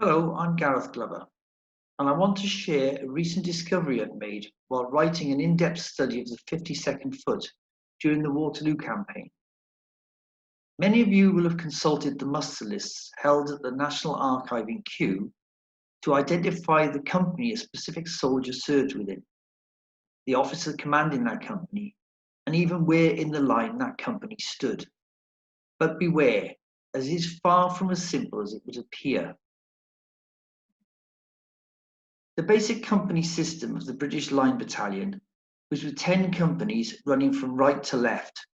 Hello, I'm Gareth Glover, and I want to share a recent discovery I've made while writing an in-depth study of the 52nd Foot during the Waterloo Campaign. Many of you will have consulted the muster lists held at the National Archive in Kew to identify the company a specific soldier served within, the officer commanding that company, and even where in the line that company stood. But beware, as it is far from as simple as it would appear. The basic company system of the British Line Battalion was with 10 companies running from right to left.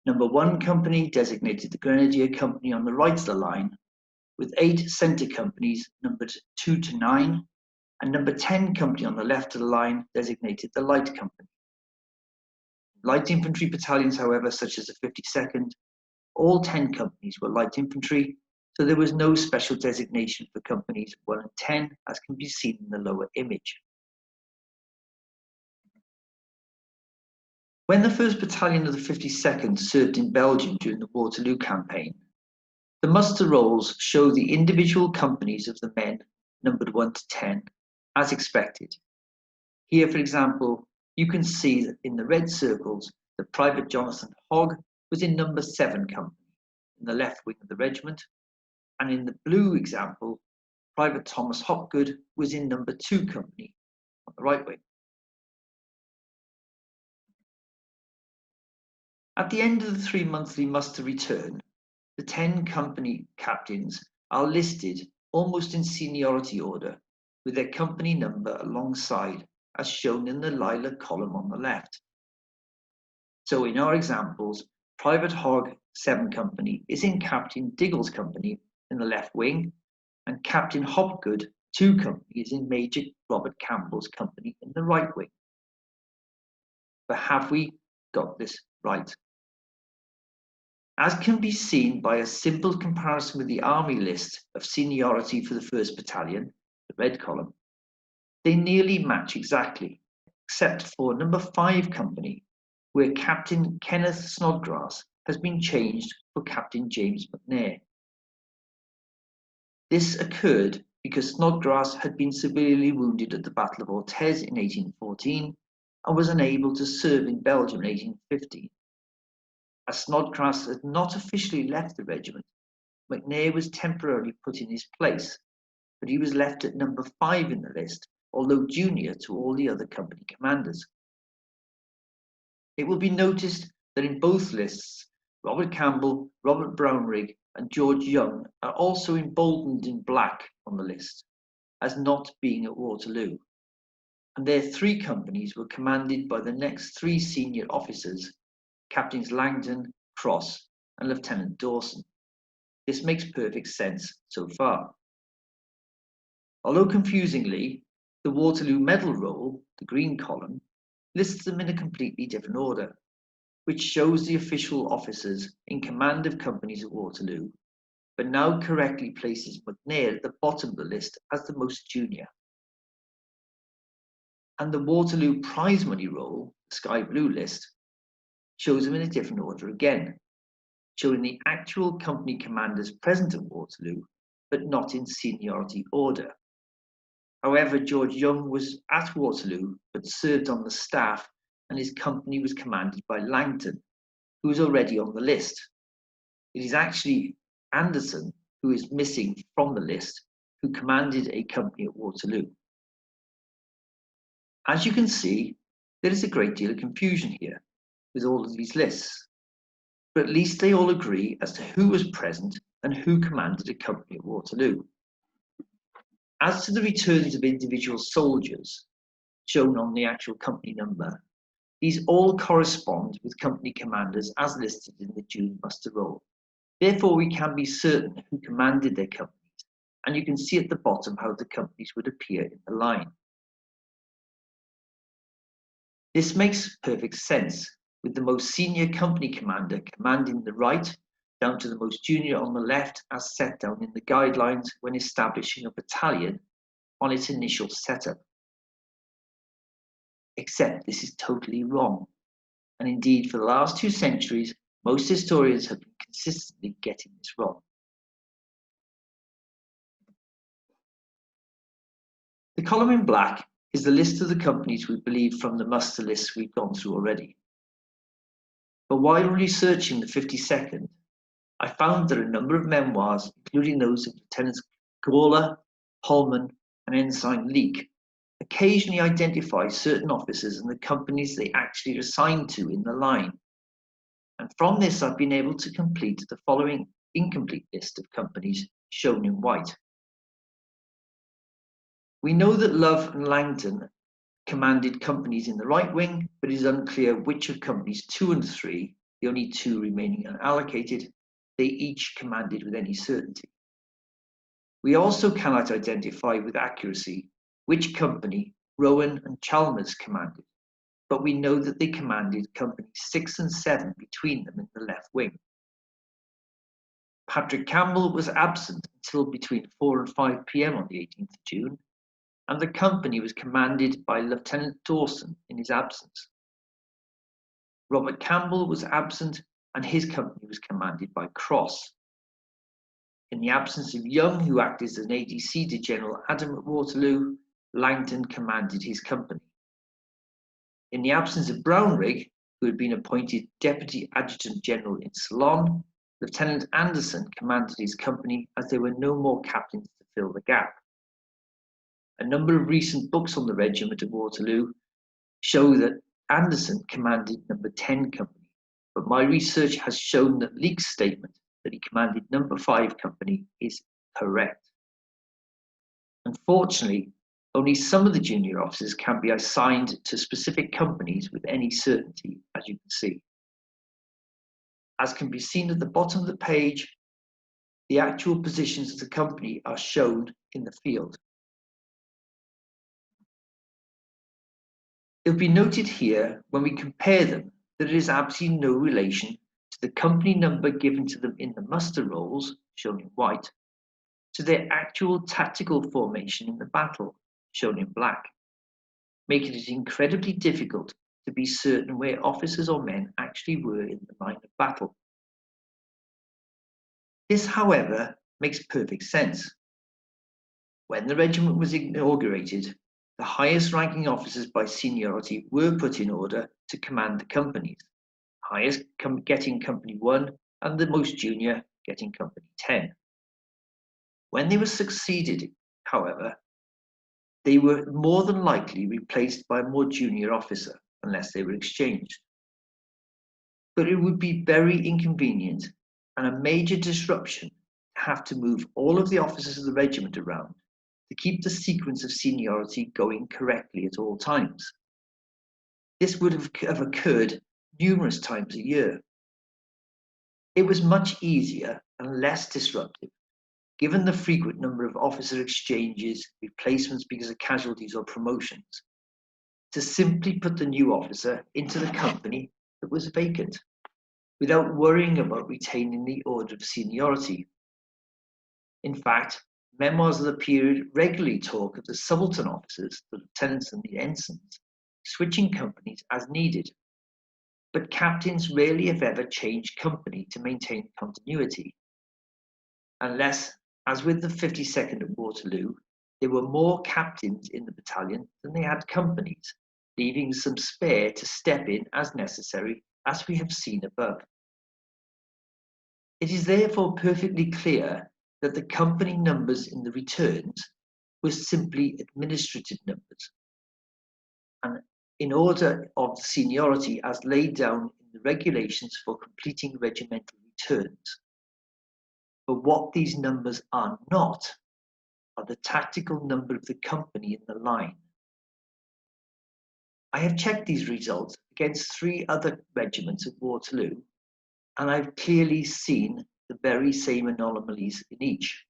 Number 1 company designated the Grenadier Company on the right of the line, with 8 centre companies numbered 2 to 9, and number 10 company on the left of the line designated the Light Company. Light infantry battalions, however, such as the 52nd, all 10 companies were light infantry, so there was no special designation for companies 1 and 10, as can be seen in the lower image. When the 1st Battalion of the 52nd served in Belgium during the Waterloo Campaign, the muster rolls show the individual companies of the men numbered 1 to 10, as expected. Here, for example, you can see that in the red circles that Private Jonathan Hogg was in number 7 company, in the left wing of the regiment, and in the blue example, Private Thomas Hopgood was in number 2 company, on the right wing. At the end of the 3 monthly muster return, the 10 company captains are listed almost in seniority order, with their company number alongside, as shown in the lilac column on the left. So in our examples, Private Hogg 7 company is in Captain Diggle's company in the left wing, and Captain Hopgood 2 company is in Major Robert Campbell's company in the right wing. But have we got this right? As can be seen by a simple comparison with the Army list of seniority for the 1st Battalion, the red column, they nearly match exactly, except for number 5 company, where Captain Kenneth Snodgrass has been changed for Captain James McNair. This occurred because Snodgrass had been severely wounded at the Battle of Orthez in 1814 and was unable to serve in Belgium in 1815. As Snodgrass had not officially left the regiment, McNair was temporarily put in his place, but he was left at number 5 in the list, although junior to all the other company commanders. It will be noticed that in both lists, Robert Campbell, Robert Brownrigg, and George Young are also emboldened in black on the list, as not being at Waterloo, and their 3 companies were commanded by the next 3 senior officers, Captains Langton, Cross, and Lieutenant Dawson. This makes perfect sense so far. Although confusingly, the Waterloo Medal roll, the green column, lists them in a completely different order, which shows the official officers in command of companies at Waterloo, but now correctly places McNair at the bottom of the list as the most junior. And the Waterloo prize money roll, the sky blue list, shows them in a different order again, showing the actual company commanders present at Waterloo, but not in seniority order. However, George Young was at Waterloo, but served on the staff, and his company was commanded by Langton, who was already on the list. It is actually Anderson, who is missing from the list, who commanded a company at Waterloo. As you can see, there is a great deal of confusion here with all of these lists, but at least they all agree as to who was present and who commanded a company at Waterloo. As to the returns of individual soldiers, shown on the actual company number, these all correspond with company commanders as listed in the June muster roll. Therefore, we can be certain who commanded their companies, and you can see at the bottom how the companies would appear in the line. This makes perfect sense, with the most senior company commander commanding the right, down to the most junior on the left, as set down in the guidelines when establishing a battalion on its initial setup. Except this is totally wrong, and indeed for the last 2 centuries, most historians have been consistently getting this wrong. The column in black is the list of the companies we believe from the muster lists we've gone through already. But while researching the 52nd, I found that a number of memoirs, including those of Lieutenants Gawler, Holman, and Ensign Leake, occasionally identify certain officers and the companies they actually are assigned to in the line. And from this, I've been able to complete the following incomplete list of companies shown in white. We know that Love and Langton commanded companies in the right wing, but it is unclear which of companies 2 and 3, the only 2 remaining unallocated, they each commanded with any certainty. We also cannot identify with accuracy which company Rowan and Chalmers commanded, but we know that they commanded companies 6 and 7 between them in the left wing. Patrick Campbell was absent until between 4 and 5 p.m. on the 18th of June, and the company was commanded by Lieutenant Dawson in his absence. Robert Campbell was absent, and his company was commanded by Cross. In the absence of Young, who acted as an ADC to General Adam at Waterloo, Langton commanded his company. In the absence of Brownrigg, who had been appointed Deputy Adjutant General in Ceylon, Lieutenant Anderson commanded his company as there were no more captains to fill the gap. A number of recent books on the regiment of Waterloo show that Anderson commanded number 10 company, but my research has shown that Leake's statement that he commanded number 5 company is correct. Unfortunately, only some of the junior officers can be assigned to specific companies with any certainty, as you can see. As can be seen at the bottom of the page, the actual positions of the company are shown in the field. It will be noted here, when we compare them, that there is absolutely no relation to the company number given to them in the muster rolls, shown in white, to their actual tactical formation in the battle, shown in black, making it incredibly difficult to be certain where officers or men actually were in the line of battle. This, however, makes perfect sense. When the regiment was inaugurated, the highest ranking officers by seniority were put in order to command the companies, highest getting company 1 and the most junior getting company 10. When they were succeeded, however, they were more than likely replaced by a more junior officer, unless they were exchanged. But it would be very inconvenient and a major disruption to have to move all of the officers of the regiment around to keep the sequence of seniority going correctly at all times. This would have occurred numerous times a year. It was much easier and less disruptive, given the frequent number of officer exchanges, replacements because of casualties or promotions, to simply put the new officer into the company that was vacant, without worrying about retaining the order of seniority. In fact, memoirs of the period regularly talk of the subaltern officers, the lieutenants and the ensigns, switching companies as needed. But captains rarely, if ever, changed company to maintain continuity, unless, as with the 52nd at Waterloo, there were more captains in the battalion than they had companies, leaving some spare to step in as necessary, as we have seen above. It is therefore perfectly clear that the company numbers in the returns were simply administrative numbers, and in order of seniority as laid down in the regulations for completing regimental returns. But what these numbers are not are the tactical number of the company in the line. I have checked these results against 3 other regiments at Waterloo, and I've clearly seen the very same anomalies in each.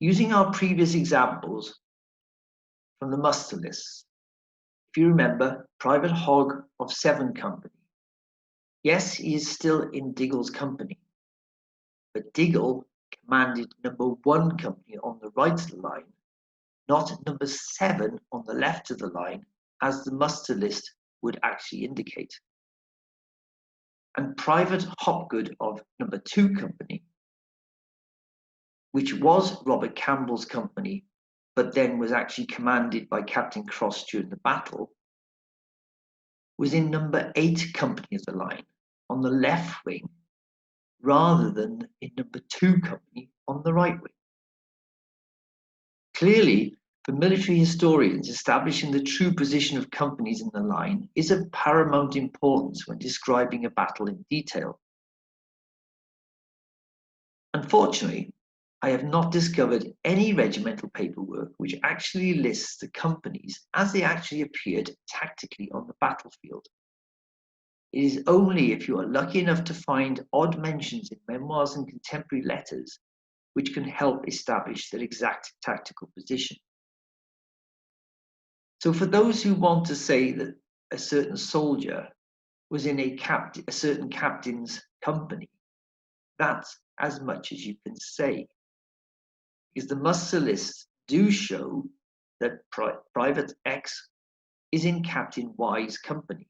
Using our previous examples from the muster lists, if you remember, Private Hogg of 7 Company. Yes, he is still in Diggle's company, but Diggle commanded number 1 company on the right of the line, not number 7 on the left of the line, as the muster list would actually indicate. And Private Hopgood of number 2 Company, which was Robert Campbell's company, but then was actually commanded by Captain Cross during the battle, was in number 8 company of the line on the left wing, rather than in number 2 company on the right wing. Clearly, for military historians, establishing the true position of companies in the line is of paramount importance when describing a battle in detail. Unfortunately, I have not discovered any regimental paperwork which actually lists the companies as they actually appeared tactically on the battlefield. It is only if you are lucky enough to find odd mentions in memoirs and contemporary letters which can help establish their exact tactical position. So for those who want to say that a certain soldier was in a certain captain's company, that's as much as you can say. Because the muster lists do show that Private X is in Captain Y's company.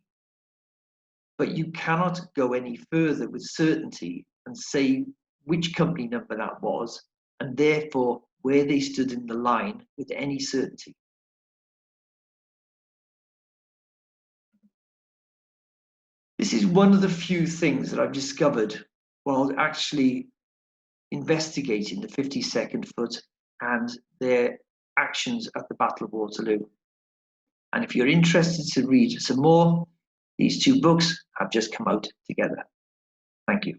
But you cannot go any further with certainty and say which company number that was, and therefore where they stood in the line with any certainty. This is one of the few things that I've discovered while actually investigating the 52nd Foot and their actions at the Battle of Waterloo. And if you're interested to read some more, these 2 books have just come out together. Thank you.